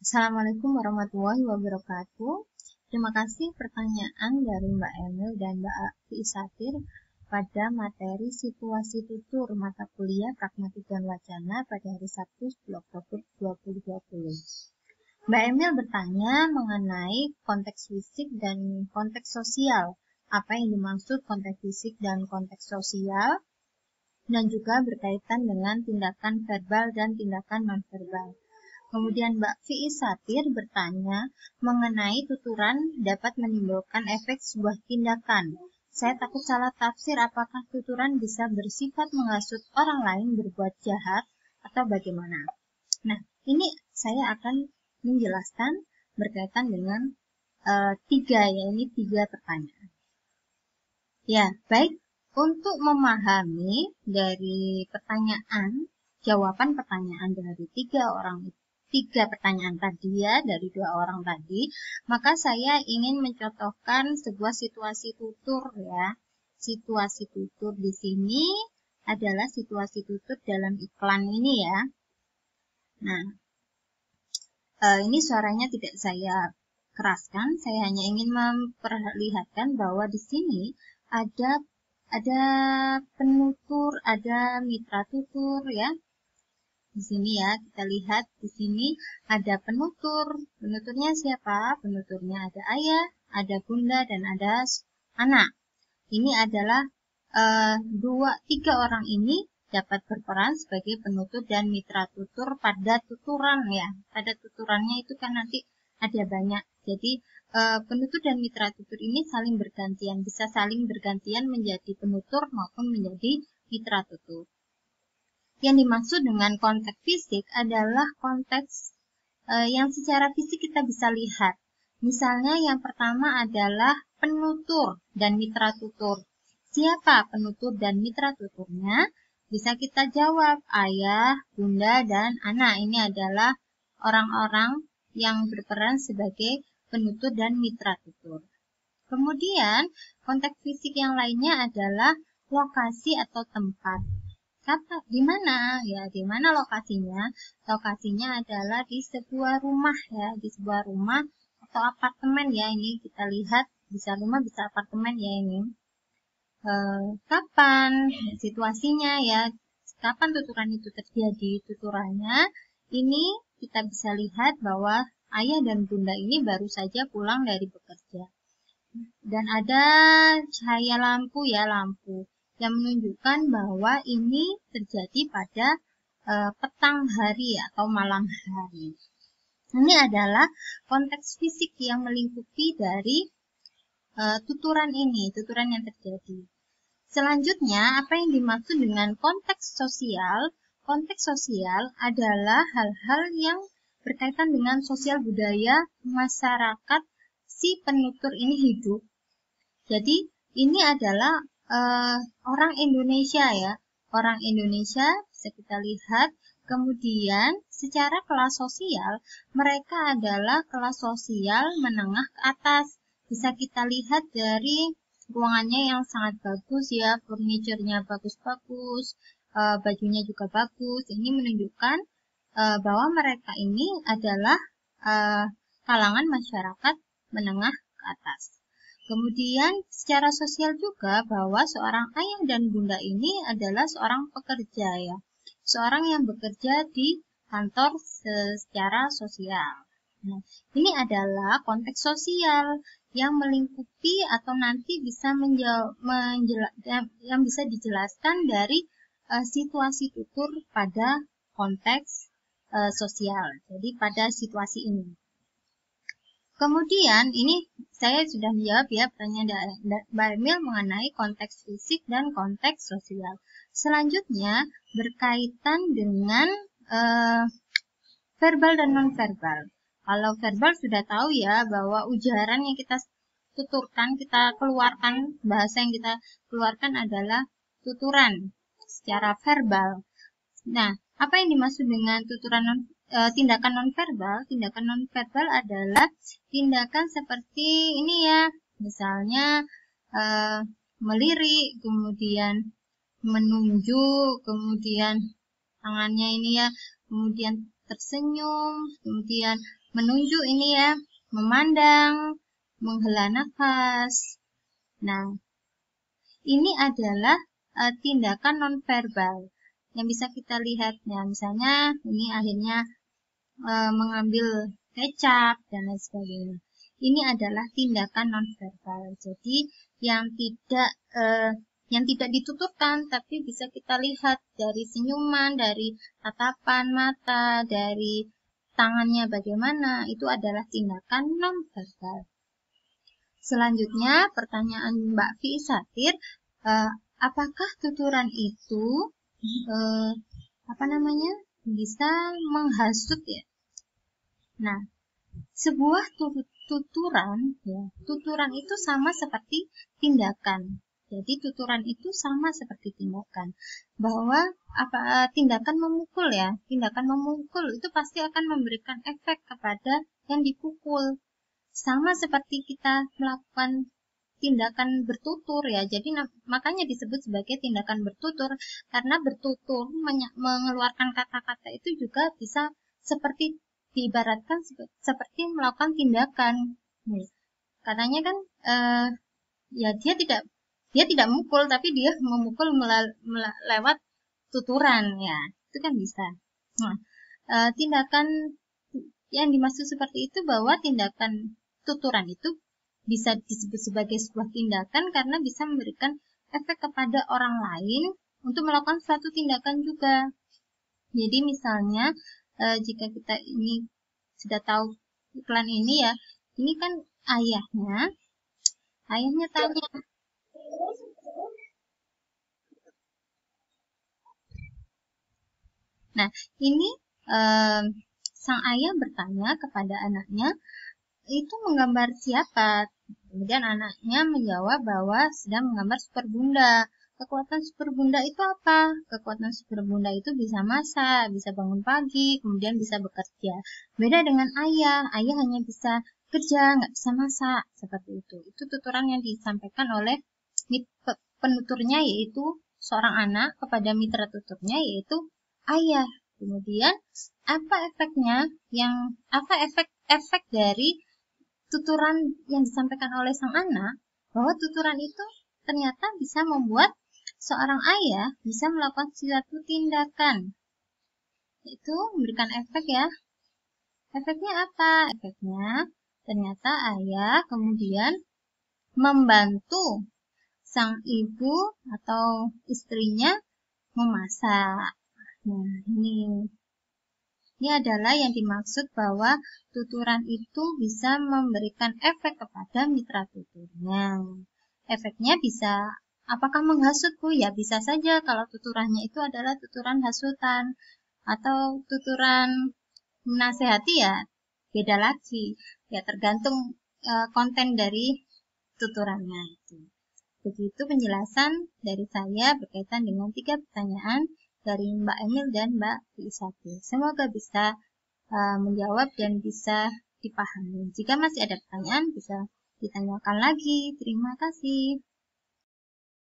Assalamualaikum warahmatullahi wabarakatuh. Terima kasih pertanyaan dari Mbak Emil dan Mbak Isatir pada materi situasi tutur mata kuliah Pragmatik dan Wacana pada hari Sabtu 10 Oktober 2020. Mbak Emil bertanya mengenai konteks fisik dan konteks sosial. Apa yang dimaksud konteks fisik dan konteks sosial? Dan juga berkaitan dengan tindakan verbal dan tindakan nonverbal. Kemudian Mbak Fi Satir bertanya mengenai tuturan dapat menimbulkan efek sebuah tindakan. Saya takut salah tafsir, apakah tuturan bisa bersifat menghasut orang lain berbuat jahat atau bagaimana? Nah, ini saya akan menjelaskan berkaitan dengan tiga pertanyaan. Ya, baik. Untuk memahami dari jawaban pertanyaan dari tiga pertanyaan tadi ya, dari dua orang tadi, maka saya ingin mencontohkan sebuah situasi tutur ya. Situasi tutur di sini adalah situasi tutur dalam iklan ini ya. Nah, ini suaranya tidak saya keraskan, saya hanya ingin memperlihatkan bahwa di sini ada penutur, ada mitra tutur ya. Di sini ya, kita lihat di sini ada penutur. Penuturnya siapa? Penuturnya ada ayah, ada bunda, dan ada anak. Ini adalah tiga orang ini dapat berperan sebagai penutur dan mitra tutur pada tuturan ya. Pada tuturannya itu kan nanti ada banyak. Jadi penutur dan mitra tutur ini saling bergantian, bisa saling bergantian menjadi penutur maupun menjadi mitra tutur. Yang dimaksud dengan konteks fisik adalah konteks yang secara fisik kita bisa lihat. Misalnya yang pertama adalah penutur dan mitra tutur. Siapa penutur dan mitra tuturnya? Bisa kita jawab ayah, bunda, dan anak. Ini adalah orang-orang yang berperan sebagai penutur dan mitra tutur. Kemudian konteks fisik yang lainnya adalah lokasi atau tempat. Di mana? Ya, di mana lokasinya? Lokasinya adalah di sebuah rumah ya, di sebuah rumah atau apartemen ya. Ini kita lihat bisa rumah bisa apartemen ya ini. Kapan situasinya ya? Kapan tuturan itu terjadi? Tuturannya ini kita bisa lihat bahwa ayah dan bunda ini baru saja pulang dari bekerja. Dan ada cahaya lampu ya, lampu yang menunjukkan bahwa ini terjadi pada petang hari atau malam hari. Ini adalah konteks fisik yang melingkupi dari tuturan yang terjadi. Selanjutnya, apa yang dimaksud dengan konteks sosial? Konteks sosial adalah hal-hal yang berkaitan dengan sosial budaya masyarakat si penutur ini hidup. Jadi, ini adalah orang Indonesia ya. Orang Indonesia bisa kita lihat. Kemudian secara kelas sosial, mereka adalah kelas sosial menengah ke atas. Bisa kita lihat dari ruangannya yang sangat bagus ya, furniturnya bagus-bagus, bajunya juga bagus. Ini menunjukkan bahwa mereka ini adalah kalangan masyarakat menengah ke atas. Kemudian secara sosial juga bahwa seorang ayah dan bunda ini adalah seorang pekerja ya. Seorang yang bekerja di kantor secara sosial. Nah, ini adalah konteks sosial yang melingkupi atau nanti bisa yang bisa dijelaskan dari situasi tutur pada konteks sosial. Jadi pada situasi ini. Kemudian ini saya sudah menjawab ya pertanyaan Mbak Emil mengenai konteks fisik dan konteks sosial. Selanjutnya berkaitan dengan verbal dan non-verbal. Kalau verbal sudah tahu ya bahwa ujaran yang kita tuturkan, kita keluarkan, bahasa yang kita keluarkan adalah tuturan secara verbal. Nah, apa yang dimaksud dengan tuturan tindakan nonverbal? Tindakan nonverbal adalah tindakan seperti ini ya, misalnya melirik, kemudian menunjuk, kemudian tangannya ini ya, kemudian tersenyum, kemudian menunjuk ini ya, memandang, menghela nafas. Nah, ini adalah tindakan nonverbal yang bisa kita lihat. Ya, misalnya ini akhirnya mengambil kecap dan lain sebagainya. Ini adalah tindakan nonverbal. Jadi yang tidak dituturkan, tapi bisa kita lihat dari senyuman, dari tatapan mata, dari tangannya bagaimana, itu adalah tindakan nonverbal. Selanjutnya pertanyaan Mbak Fi Satir, apakah tuturan itu bisa menghasut ya? Nah, sebuah tuturan ya, tuturan itu sama seperti tindakan. Jadi tuturan itu sama seperti tindakan. Bahwa tindakan memukul ya, tindakan memukul itu pasti akan memberikan efek kepada yang dipukul. Sama seperti kita melakukan tindakan bertutur ya. Jadi makanya disebut sebagai tindakan bertutur, karena bertutur mengeluarkan kata-kata itu juga bisa seperti diibaratkan seperti melakukan tindakan. Katanya kan ya dia tidak mukul, tapi dia memukul lewat tuturan ya. Itu kan bisa. Nah, tindakan yang dimaksud seperti itu bahwa tindakan tuturan itu bisa disebut sebagai sebuah tindakan karena bisa memberikan efek kepada orang lain untuk melakukan suatu tindakan juga. Jadi misalnya jika kita ini sudah tahu iklan ini ya, ini kan ayahnya tanya. Nah, ini sang ayah bertanya kepada anaknya, itu menggambar siapa? Kemudian anaknya menjawab bahwa sedang menggambar Super Bunda. Kekuatan Super Bunda itu apa? Kekuatan Super Bunda itu bisa masak, bisa bangun pagi, kemudian bisa bekerja. Beda dengan ayah hanya bisa kerja, nggak bisa masak, seperti itu. Itu tuturan yang disampaikan oleh penuturnya, yaitu seorang anak kepada mitra tuturnya, yaitu ayah. Kemudian apa efeknya? Efek dari tuturan yang disampaikan oleh sang anak, bahwa tuturan itu ternyata bisa membuat seorang ayah bisa melakukan suatu tindakan, yaitu memberikan efek ya. Efeknya apa? Efeknya ternyata ayah kemudian membantu sang ibu atau istrinya memasak. Nah, ini adalah yang dimaksud bahwa tuturan itu bisa memberikan efek kepada mitra tuturnya. Efeknya bisa, apakah menghasut Bu? Ya bisa saja kalau tuturannya itu adalah tuturan hasutan atau tuturan menasehati, ya beda lagi. Ya tergantung konten dari tuturannya itu. Begitu penjelasan dari saya berkaitan dengan 3 pertanyaan dari Mbak Emil dan Mbak Isati. Semoga bisa menjawab dan bisa dipahami. Jika masih ada pertanyaan, bisa ditanyakan lagi. Terima kasih.